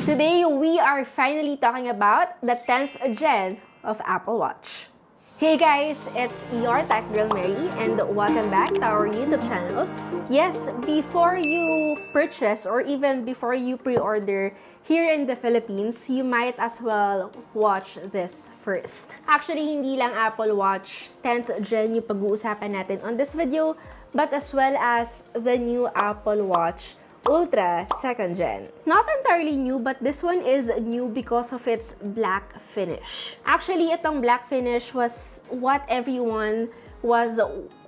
Today, we are finally talking about the 10th gen of Apple Watch. Hey guys, it's your Tech Girl Mary and welcome back to our YouTube channel. Yes, before you purchase or even before you pre-order here in the Philippines, you might as well watch this first. Actually, hindi lang Apple Watch 10th gen yung pag-uusapan natin on this video, but as well as the new Apple Watch Ultra 2nd Gen. Not entirely new, but this one is new because of its black finish. Actually, itong black finish was what everyone was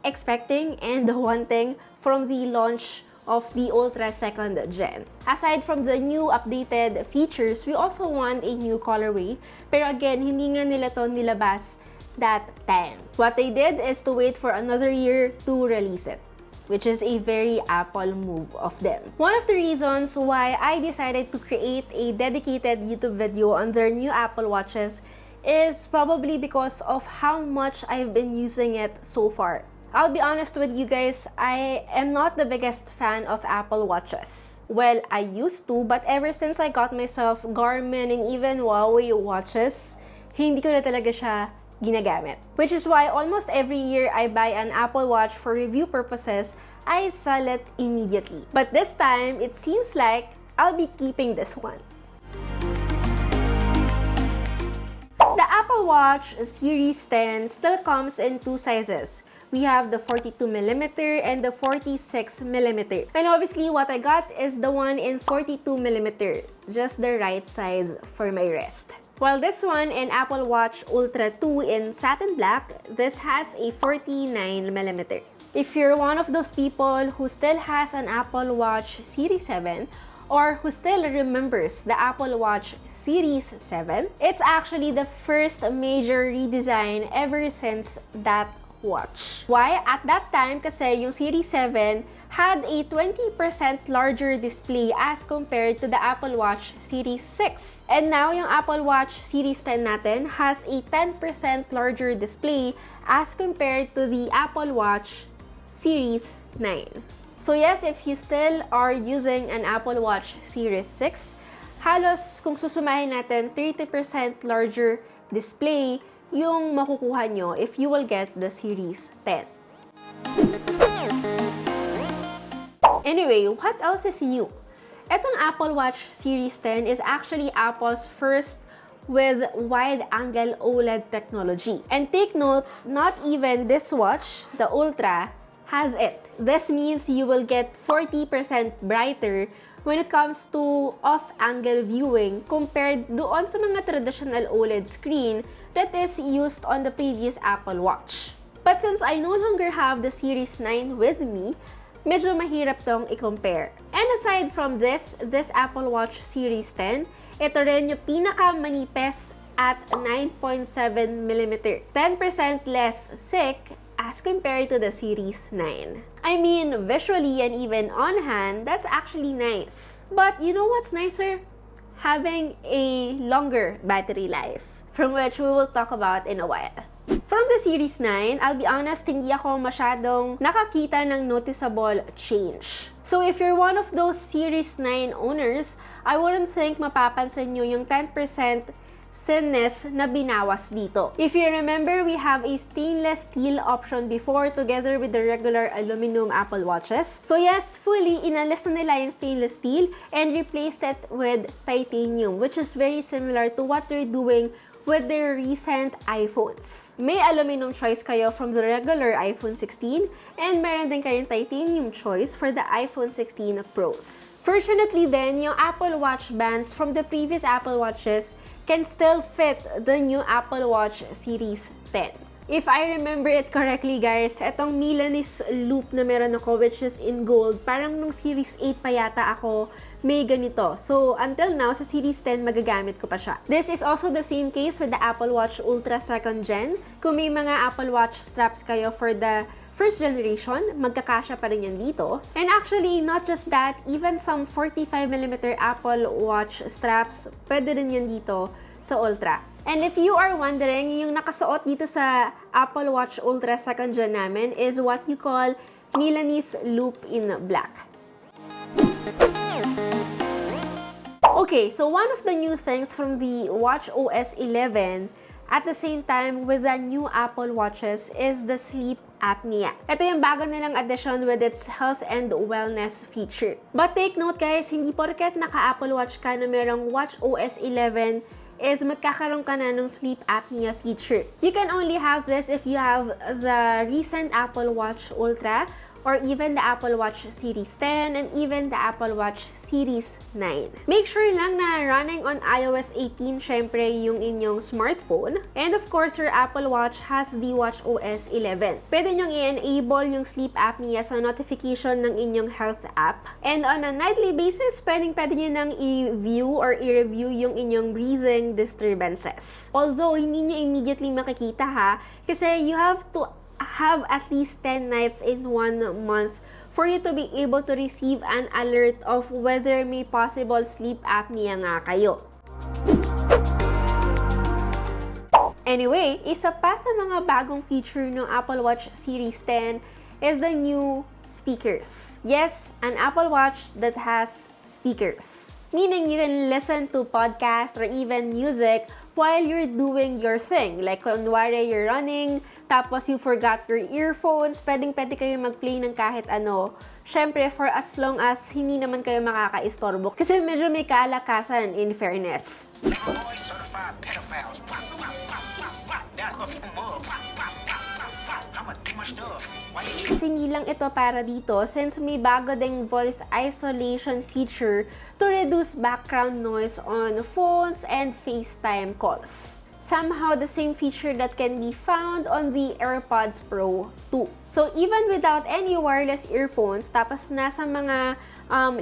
expecting and wanting from the launch of the Ultra 2nd Gen. Aside from the new updated features, we also want a new colorway. Pero again, hindi nga nila to nilabas that time. What they did is to wait for another year to release it, which is a very Apple move of them. One of the reasons why I decided to create a dedicated YouTube video on their new Apple Watches is probably because of how much I've been using it so far. I'll be honest with you guys, I am not the biggest fan of Apple Watches. Well, I used to, but ever since I got myself Garmin and even Huawei watches, hindi ko na talaga siya ginagamit. Which is why almost every year I buy an Apple Watch for review purposes, I sell it immediately. But this time, it seems like I'll be keeping this one. The Apple Watch Series 10 still comes in two sizes. We have the 42mm and the 46mm. And obviously, what I got is the one in 42mm, just the right size for my wrist. While this one in Apple Watch Ultra 2 in satin black, this has a 49mm. If you're one of those people who still has an Apple Watch Series 7 or who still remembers the Apple Watch Series 7, it's actually the first major redesign ever since that watch. Why? At that time, kasi yung Series 7 had a 20% larger display as compared to the Apple Watch Series 6. And now, yung Apple Watch Series 10 natin has a 10% larger display as compared to the Apple Watch Series 9. So yes, if you still are using an Apple Watch Series 6, halos kung susumahin natin 30% larger display yung makukuha nyo if you will get the Series 10. Anyway, what else is new? Etong Apple Watch Series 10 is actually Apple's first with wide-angle OLED technology. And take note, not even this watch, the Ultra, has it. This means you will get 40% brighter when it comes to off-angle viewing compared doon sa mga traditional OLED screen that is used on the previous Apple Watch. But since I no longer have the Series 9 with me, medyo mahirap tong i-compare. And aside from this Apple Watch Series 10, ito rin yung pinaka-manipes at 9.7mm. 10% less thick as compared to the Series 9. I mean, visually and even on hand, that's actually nice. But you know what's nicer? Having a longer battery life, from which we will talk about in a while. From the Series 9, I'll be honest, hindi ako masyadong nakakita ng noticeable change. So if you're one of those Series 9 owners, I wouldn't think mapapansin nyo yung 10% thinness na binawas dito. If you remember, we have a stainless steel option before together with the regular aluminum Apple Watches. So yes, fully inalis na nila yung stainless steel and replaced it with titanium, which is very similar to what they're doing with their recent iPhones. May aluminum choice kayo from the regular iPhone 16 and meron din kayong titanium choice for the iPhone 16 Pros. Fortunately then, yung Apple Watch bands from the previous Apple Watches can still fit the new Apple Watch Series 10. If I remember it correctly guys, etong Milanese loop na meron ako which is in gold, parang nung Series 8 pa yata ako may ganito. So, until now, sa Series 10, magagamit ko pa siya. This is also the same case with the Apple Watch Ultra 2nd Gen. Kung may mga Apple Watch straps kayo for the first generation, magkakasya pa rin yan dito. And actually, not just that, even some 45mm Apple Watch straps, pwede rin yan dito sa Ultra. And if you are wondering, yung nakasuot dito sa Apple Watch Ultra 2nd Gen namin is what you call Milanese loop in black. Okay, so one of the new things from the watchOS 11 at the same time with the new Apple Watches is the sleep apnea. Ito yung bago nilang addition with its health and wellness feature. But take note guys, hindi porket naka-Apple Watch ka na merong watchOS 11 is magkakaroon ka na ng sleep apnea feature. You can only have this if you have the recent Apple Watch Ultra or even the Apple Watch Series 10 and even the Apple Watch Series 9. Make sure lang na running on iOS 18 syempre yung inyong smartphone. And of course, your Apple Watch has the watchOS 11. Pwede nyong i-enable yung sleep apnea sa notification ng inyong health app. And on a nightly basis, pwede nyo nang i-view or i-review yung inyong breathing disturbances. Although, hindi nyo immediately makikita ha, kasi you have to have at least 10 nights in 1 month for you to be able to receive an alert of whether may possible sleep apnea nga kayo. Anyway, isa pa sa mga bagong feature ng Apple Watch Series 10 is the new speakers. Yes, an Apple Watch that has speakers. Meaning you can listen to podcasts or even music while you're doing your thing. Like, kunwari you're running, tapos you forgot your earphones, pwedeng-pwede kayo mag-play ng kahit ano. Syempre, for as long as hindi naman kayo makaka-istorbo. Kasi medyo may kalakasan, in fairness. Kasi hindi lang ito para dito since may bago ding voice isolation feature to reduce background noise on phones and FaceTime calls. Somehow the same feature that can be found on the AirPods Pro 2. So even without any wireless earphones, tapos nasa mga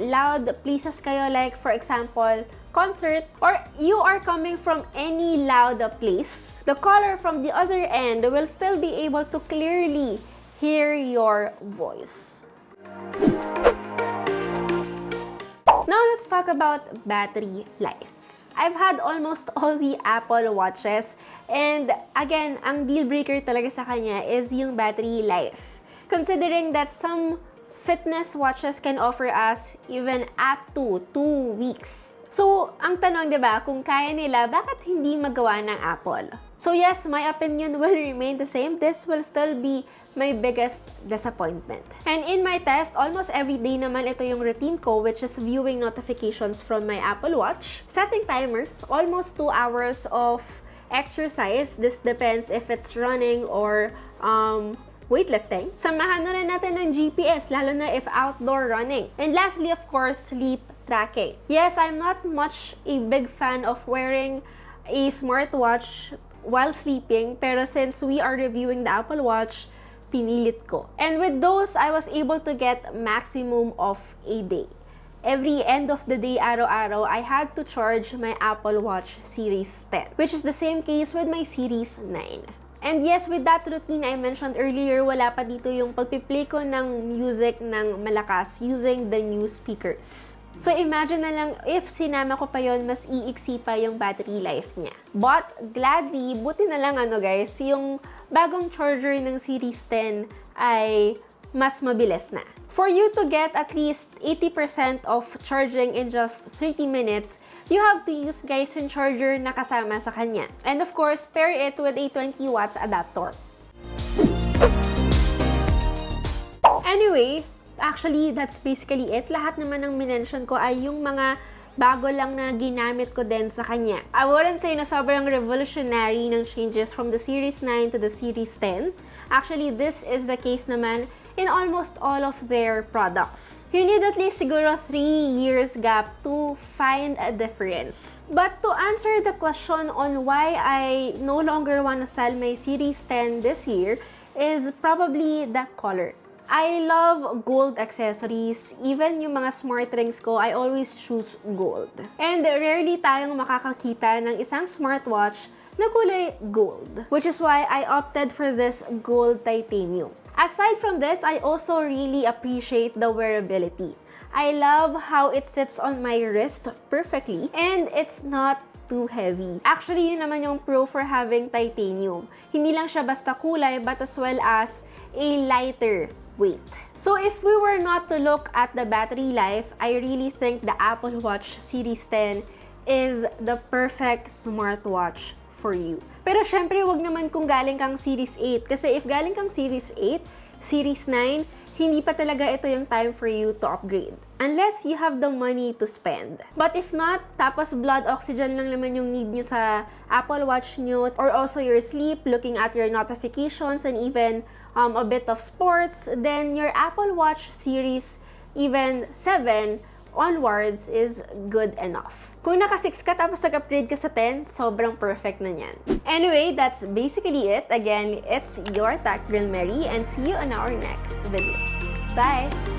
loud places kayo, like for example, concert, or you are coming from any loud place, the caller from the other end will still be able to clearly hear your voice. Now let's talk about battery life. I've had almost all the Apple Watches and again, ang deal breaker talaga sa kanya is yung battery life. Considering that some fitness watches can offer us even up to 2 weeks. So, ang tanong, diba, kung kaya nila, bakit hindi magawa ng Apple? So yes, my opinion will remain the same. This will still be my biggest disappointment. And in my test, almost every day naman ito yung routine ko, which is viewing notifications from my Apple Watch, setting timers, almost 2 hours of exercise. This depends if it's running or weightlifting. Samahan na rin natin ng GPS, lalo na if outdoor running. And lastly, of course, sleep tracking. Yes, I'm not much a big fan of wearing a smartwatch while sleeping, pero since we are reviewing the Apple Watch, pinilit ko. And with those, I was able to get maximum of a day. Every end of the day, araw-araw, I had to charge my Apple Watch Series 10, which is the same case with my Series 9. And yes, with that routine I mentioned earlier, wala pa dito yung pagpiplay ko ng music ng malakas using the new speakers. So imagine na lang if sinama ko pa yon, mas iiksi pa yung battery life niya. But gladly, buti na lang guys, yung bagong charger ng Series 10 ay mas mabilis na. For you to get at least 80% of charging in just 30 minutes, you have to use guys yung charger na kasama sa kanya. And of course, pair it with a 20 watts adapter. Anyway, actually, that's basically it. Lahat naman ng minention ko ay yung mga bago lang na ginamit ko din sa kanya. I wouldn't say na sobrang revolutionary ng changes from the Series 9 to the Series 10. Actually, this is the case naman in almost all of their products. You need at least siguro 3 years gap to find a difference. But to answer the question on why I no longer want to sell my Series 10 this year is probably the color. I love gold accessories. Even yung mga smart rings ko, I always choose gold. And rarely tayong makakakita ng isang smartwatch na kulay gold, which is why I opted for this gold titanium. Aside from this, I also really appreciate the wearability. I love how it sits on my wrist perfectly and it's not too heavy. Actually, yun naman yung pro for having titanium. Hindi lang siya basta kulay but as well as a lighter weight. So if we were not to look at the battery life, I really think the Apple Watch Series 10 is the perfect smartwatch for you. Pero syempre, wag naman kung galing kang Series 8. Kasi if galing kang Series 8, Series 9, hindi pa talaga ito yung time for you to upgrade. Unless you have the money to spend. But if not, tapos blood oxygen lang naman yung need nyo sa Apple Watch nyo, or also your sleep, looking at your notifications, and even a bit of sports, then your Apple Watch Series even 7 onwards is good enough. Kung naka 6 ka tapos nag-upgrade ka sa 10, sobrang perfect na yan. Anyway, that's basically it. Again, it's your Tech Girl Mary and see you on our next video. Bye!